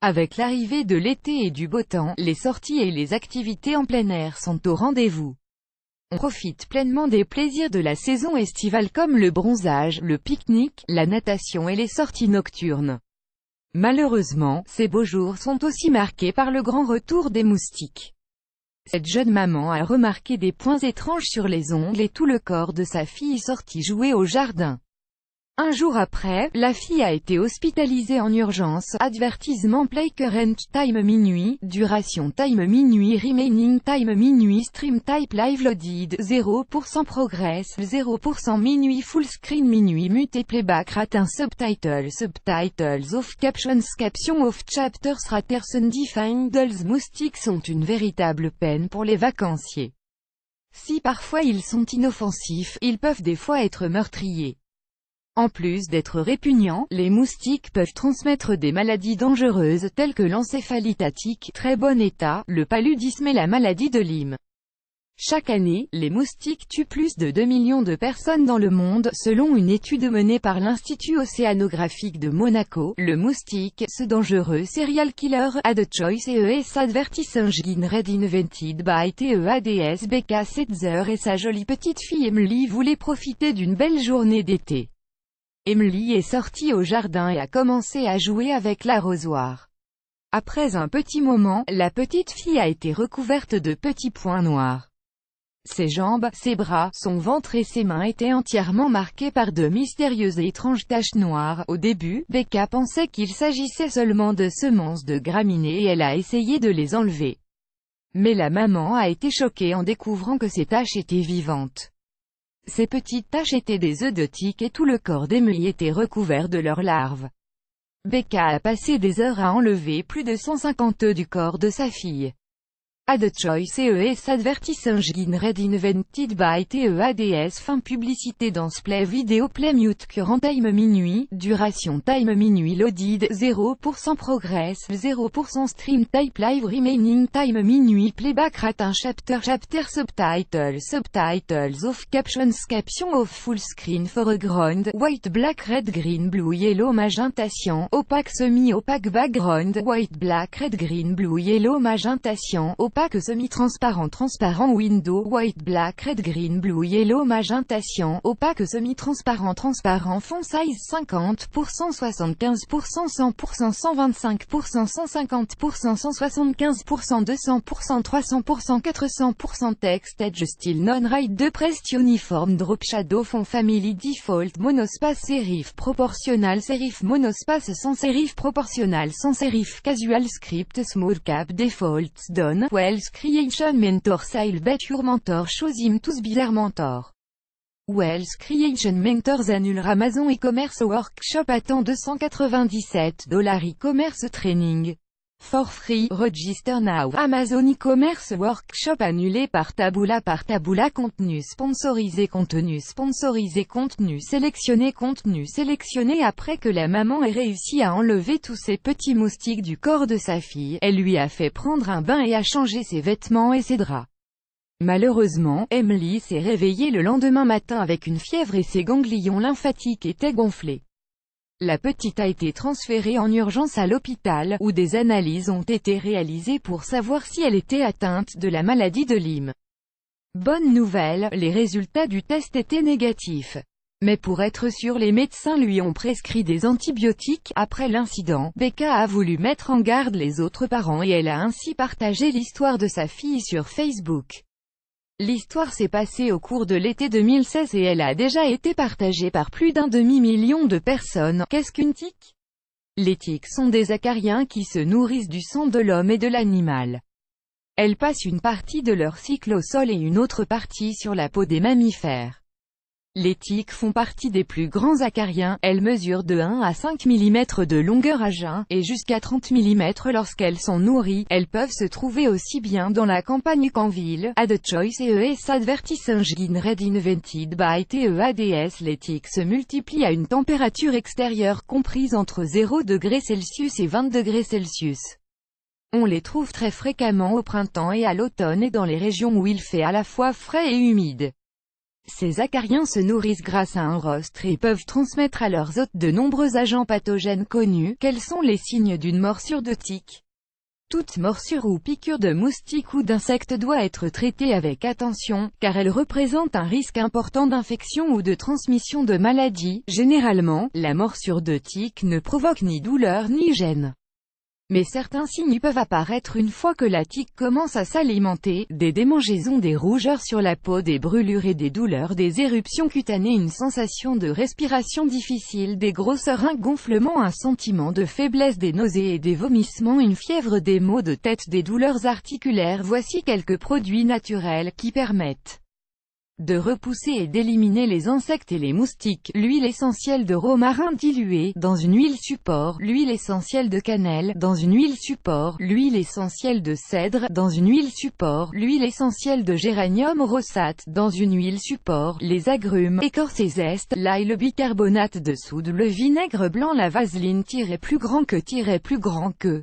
Avec l'arrivée de l'été et du beau temps, les sorties et les activités en plein air sont au rendez-vous. On profite pleinement des plaisirs de la saison estivale comme le bronzage, le pique-nique, la natation et les sorties nocturnes. Malheureusement, ces beaux jours sont aussi marqués par le grand retour des moustiques. Cette jeune maman a remarqué des points étranges sur les ongles et tout le corps de sa fille sortie jouer au jardin. Un jour après, la fille a été hospitalisée en urgence. Avertissement play current time minuit, duration time minuit, remaining time minuit, stream type live loaded, 0% progress, 0% minuit, full screen minuit, mute playback rate subtitles off captions off chapters raters undefined. Les moustiques sont une véritable peine pour les vacanciers. Si parfois ils sont inoffensifs, ils peuvent des fois être meurtriers. En plus d'être répugnants, les moustiques peuvent transmettre des maladies dangereuses telles que l'encéphalite attique, très bon état, le paludisme et la maladie de Lyme. Chaque année, les moustiques tuent plus de 2 millions de personnes dans le monde, selon une étude menée par l'Institut océanographique de Monaco. Le moustique, ce dangereux serial killer, a de choice et s'advertissent red invented by TEADS BK Setzer et sa jolie petite fille Emily voulaient profiter d'une belle journée d'été. Emily est sortie au jardin et a commencé à jouer avec l'arrosoir. Après un petit moment, la petite fille a été recouverte de petits points noirs. Ses jambes, ses bras, son ventre et ses mains étaient entièrement marqués par de mystérieuses et étranges taches noires. Au début, Becca pensait qu'il s'agissait seulement de semences de graminées et elle a essayé de les enlever. Mais la maman a été choquée en découvrant que ces taches étaient vivantes. Ces petites taches étaient des œufs de tic et tout le corps d'Emily était recouvert de leurs larves. Becca a passé des heures à enlever plus de 150 œufs du corps de sa fille. A de choice et s'advertissent red invented by TEADS. Fin publicité dans play vidéo play mute current time minuit, duration time minuit loaded, 0% progress, 0% stream type live remaining time minuit playback rate chapter subtitles off caption off full screen foreground, white black red green blue yellow magenta cyan, opaque semi-opaque background, white black red green blue yellow magenta cyan, opaque semi-transparent transparent window, white black red green blue yellow magenta cyan, opaque semi-transparent transparent font size 50%, 75%, 100%, 125%, 150%, 175%, 200%, 300%, 400%. Text edge style non-right de pressed uniform drop shadow font family default monospace serif proportional serif monospace sans serif proportional sans serif casual script small cap default done Wells Creation Mentor Sale Bet Your Mentor Shows him to be their mentor. Wells Creation Mentors annule Amazon e-commerce workshop attend $297 e-commerce training. For free, register now. Amazon e-commerce workshop annulé par Taboola contenu sponsorisé contenu sélectionné après que la maman ait réussi à enlever tous ces petits moustiques du corps de sa fille, elle lui a fait prendre un bain et a changé ses vêtements et ses draps. Malheureusement, Emily s'est réveillée le lendemain matin avec une fièvre et ses ganglions lymphatiques étaient gonflés. La petite a été transférée en urgence à l'hôpital, où des analyses ont été réalisées pour savoir si elle était atteinte de la maladie de Lyme. Bonne nouvelle, les résultats du test étaient négatifs. Mais pour être sûr, les médecins lui ont prescrit des antibiotiques. Après l'incident, Becca a voulu mettre en garde les autres parents et elle a ainsi partagé l'histoire de sa fille sur Facebook. L'histoire s'est passée au cours de l'été 2016 et elle a déjà été partagée par plus d'un demi-million de personnes. Qu'est-ce qu'une tique? Les tiques sont des acariens qui se nourrissent du sang de l'homme et de l'animal. Elles passent une partie de leur cycle au sol et une autre partie sur la peau des mammifères. Les tiques font partie des plus grands acariens, elles mesurent de 1 à 5 mm de longueur à jeun, et jusqu'à 30 mm lorsqu'elles sont nourries. Elles peuvent se trouver aussi bien dans la campagne qu'en ville. A de choice et s'advertissent red invented by TEADS. Les tiques se multiplient à une température extérieure comprise entre 0°C et 20°C. On les trouve très fréquemment au printemps et à l'automne et dans les régions où il fait à la fois frais et humide. Ces acariens se nourrissent grâce à un rostre et peuvent transmettre à leurs hôtes de nombreux agents pathogènes connus. Quels sont les signes d'une morsure de tique? Toute morsure ou piqûre de moustique ou d'insecte doit être traitée avec attention, car elle représente un risque important d'infection ou de transmission de maladies. Généralement, la morsure de tique ne provoque ni douleur ni gêne. Mais certains signes peuvent apparaître une fois que la tique commence à s'alimenter: des démangeaisons, des rougeurs sur la peau, des brûlures et des douleurs, des éruptions cutanées, une sensation de respiration difficile, des grosseurs, un gonflement, un sentiment de faiblesse, des nausées et des vomissements, une fièvre, des maux de tête, des douleurs articulaires. Voici quelques produits naturels qui permettent de repousser et d'éliminer les insectes et les moustiques. L'huile essentielle de romarin diluée dans une huile support, l'huile essentielle de cannelle dans une huile support, l'huile essentielle de cèdre dans une huile support, l'huile essentielle de géranium rossate dans une huile support, les agrumes, écorce et zeste, l'ail, le bicarbonate de soude, le vinaigre blanc, la vaseline plus grand que